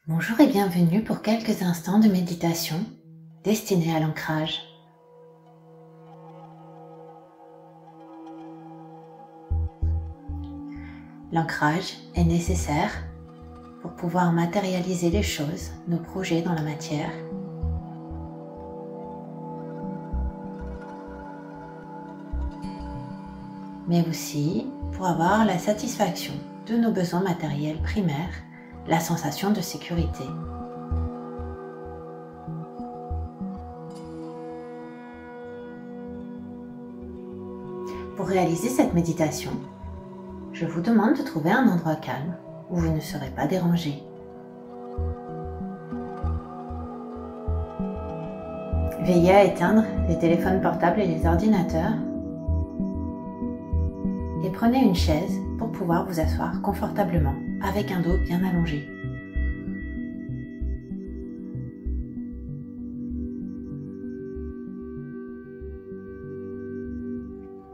Bonjour et bienvenue pour quelques instants de méditation destinés à l'ancrage. L'ancrage est nécessaire pour pouvoir matérialiser les choses, nos projets dans la matière. Mais aussi pour avoir la satisfaction de nos besoins matériels primaires, la sensation de sécurité. Pour réaliser cette méditation, je vous demande de trouver un endroit calme où vous ne serez pas dérangé. Veillez à éteindre les téléphones portables et les ordinateurs et prenez une chaise pour pouvoir vous asseoir confortablement avec un dos bien allongé.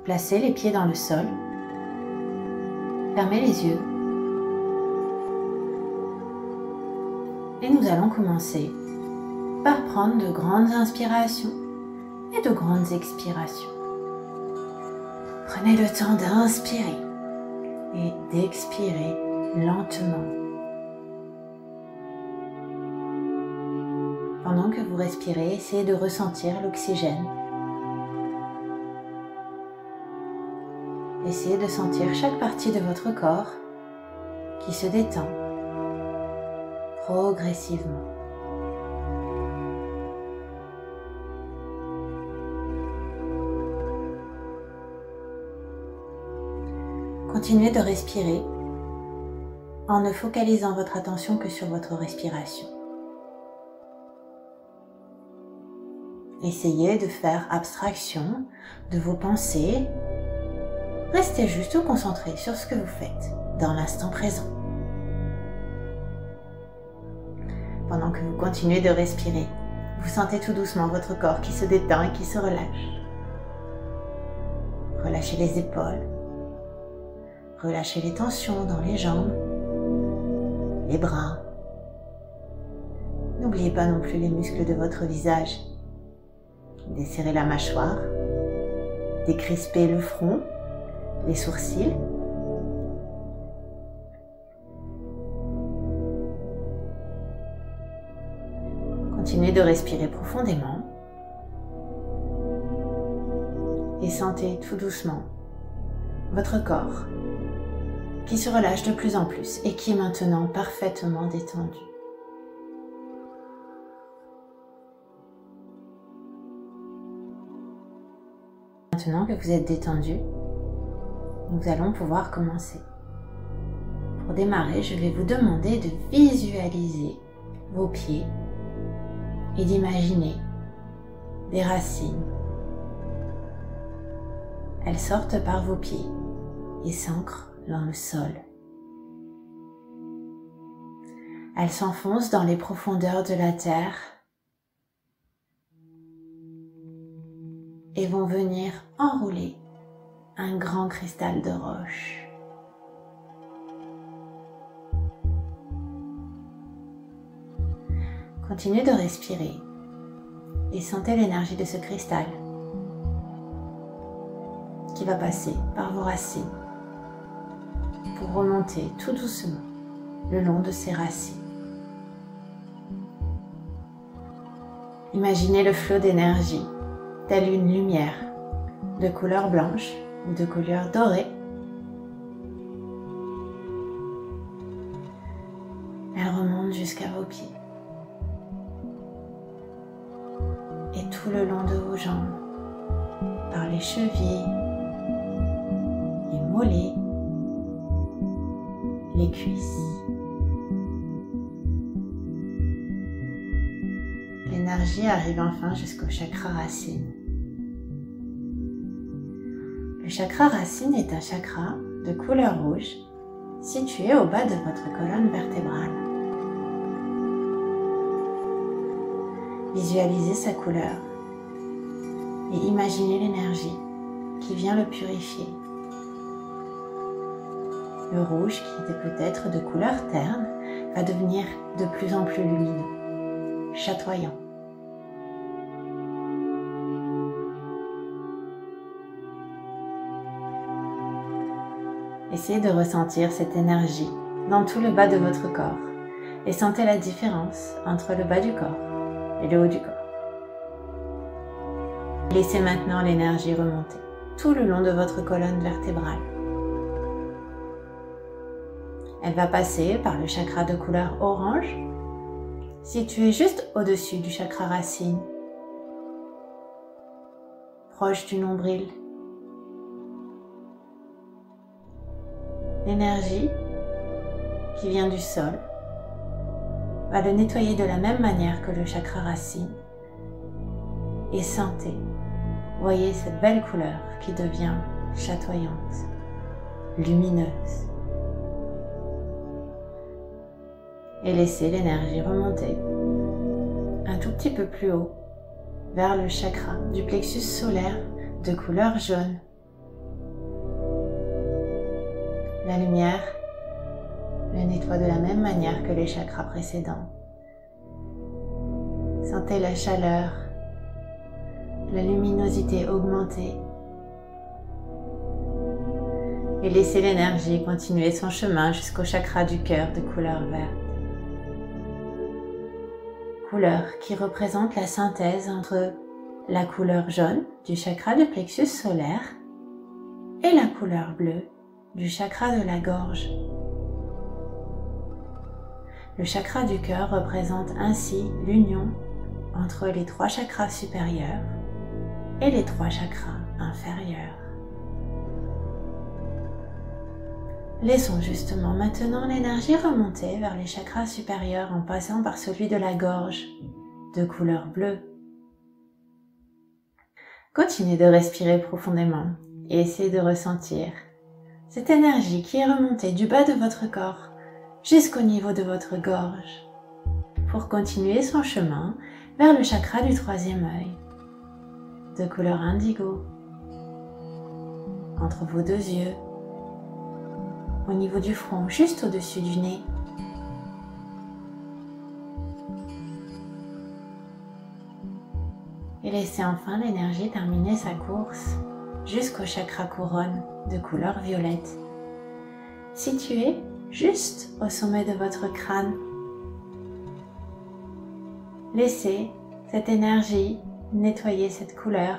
Placez les pieds dans le sol, fermez les yeux et nous allons commencer par prendre de grandes inspirations et de grandes expirations. Prenez le temps d'inspirer et d'expirer lentement. Pendant que vous respirez, essayez de ressentir l'oxygène. Essayez de sentir chaque partie de votre corps qui se détend progressivement. Continuez de respirer en ne focalisant votre attention que sur votre respiration. Essayez de faire abstraction de vos pensées. Restez juste concentré sur ce que vous faites dans l'instant présent. Pendant que vous continuez de respirer, vous sentez tout doucement votre corps qui se détend et qui se relâche. Relâchez les épaules. Relâchez les tensions dans les jambes, les bras. N'oubliez pas non plus les muscles de votre visage. Desserrez la mâchoire, décrispez le front, les sourcils. Continuez de respirer profondément et sentez tout doucement votre corps qui se relâche de plus en plus et qui est maintenant parfaitement détendu. Maintenant que vous êtes détendu, nous allons pouvoir commencer. Pour démarrer, je vais vous demander de visualiser vos pieds et d'imaginer des racines. Elles sortent par vos pieds et s'ancrent dans le sol. Elles s'enfoncent dans les profondeurs de la terre et vont venir enrouler un grand cristal de roche. Continuez de respirer et sentez l'énergie de ce cristal qui va passer par vos racines pour remonter tout doucement le long de ces racines. Imaginez le flot d'énergie telle une lumière de couleur blanche ou de couleur dorée. Elle remonte jusqu'à vos pieds et tout le long de vos jambes, par les chevilles, les mollets, les cuisses. L'énergie arrive enfin jusqu'au chakra racine. Le chakra racine est un chakra de couleur rouge situé au bas de votre colonne vertébrale. Visualisez sa couleur et imaginez l'énergie qui vient le purifier. Le rouge, qui était peut-être de couleur terne, va devenir de plus en plus lumineux, chatoyant. Essayez de ressentir cette énergie dans tout le bas de votre corps et sentez la différence entre le bas du corps et le haut du corps. Laissez maintenant l'énergie remonter tout le long de votre colonne vertébrale. Elle va passer par le chakra de couleur orange, situé juste au-dessus du chakra racine, proche du nombril. L'énergie qui vient du sol va le nettoyer de la même manière que le chakra racine. Et sentez, voyez cette belle couleur qui devient chatoyante, lumineuse. Et laissez l'énergie remonter un tout petit peu plus haut vers le chakra du plexus solaire de couleur jaune. La lumière le nettoie de la même manière que les chakras précédents. Sentez la chaleur, la luminosité augmenter et laissez l'énergie continuer son chemin jusqu'au chakra du cœur de couleur verte. Couleur qui représente la synthèse entre la couleur jaune du chakra du plexus solaire et la couleur bleue du chakra de la gorge. Le chakra du cœur représente ainsi l'union entre les 3 chakras supérieurs et les 3 chakras inférieurs. Laissons justement maintenant l'énergie remonter vers les chakras supérieurs en passant par celui de la gorge, de couleur bleue. Continuez de respirer profondément et essayez de ressentir cette énergie qui est remontée du bas de votre corps jusqu'au niveau de votre gorge pour continuer son chemin vers le chakra du 3e œil, de couleur indigo, entre vos 2 yeux, au niveau du front, juste au-dessus du nez. Et laissez enfin l'énergie terminer sa course jusqu'au chakra couronne de couleur violette, situé juste au sommet de votre crâne. Laissez cette énergie nettoyer cette couleur,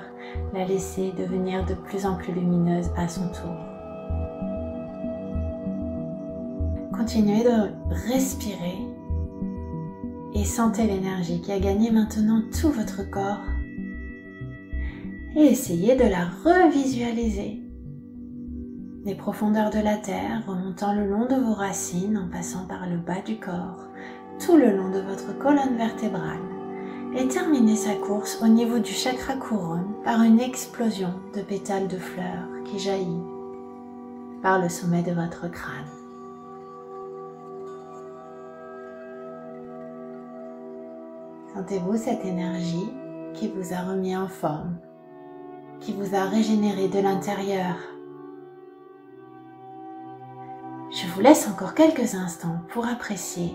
la laisser devenir de plus en plus lumineuse à son tour. Continuez de respirer et sentez l'énergie qui a gagné maintenant tout votre corps et essayez de la revisualiser. Des profondeurs de la terre remontant le long de vos racines en passant par le bas du corps, tout le long de votre colonne vertébrale et terminez sa course au niveau du chakra couronne par une explosion de pétales de fleurs qui jaillit par le sommet de votre crâne. Sentez-vous cette énergie qui vous a remis en forme, qui vous a régénéré de l'intérieur. Je vous laisse encore quelques instants pour apprécier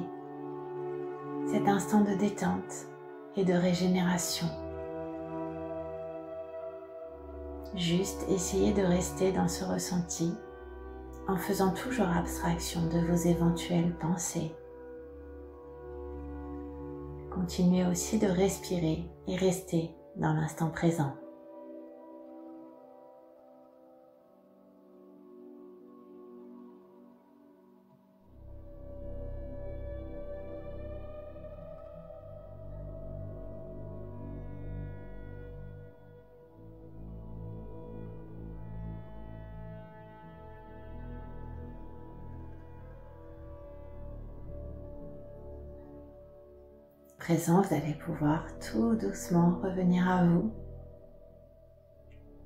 cet instant de détente et de régénération. Juste essayez de rester dans ce ressenti en faisant toujours abstraction de vos éventuelles pensées. Continuez aussi de respirer et rester dans l'instant présent. Présent, vous allez pouvoir tout doucement revenir à vous.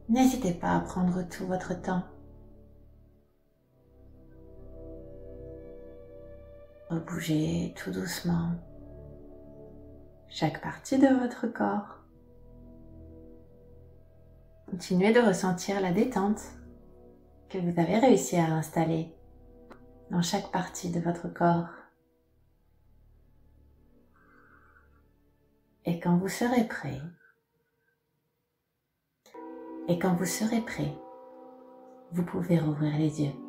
N'hésitez pas à prendre tout votre temps. Rebougez tout doucement chaque partie de votre corps. Continuez de ressentir la détente que vous avez réussi à installer dans chaque partie de votre corps. Et quand vous serez prêt, vous pouvez rouvrir les yeux.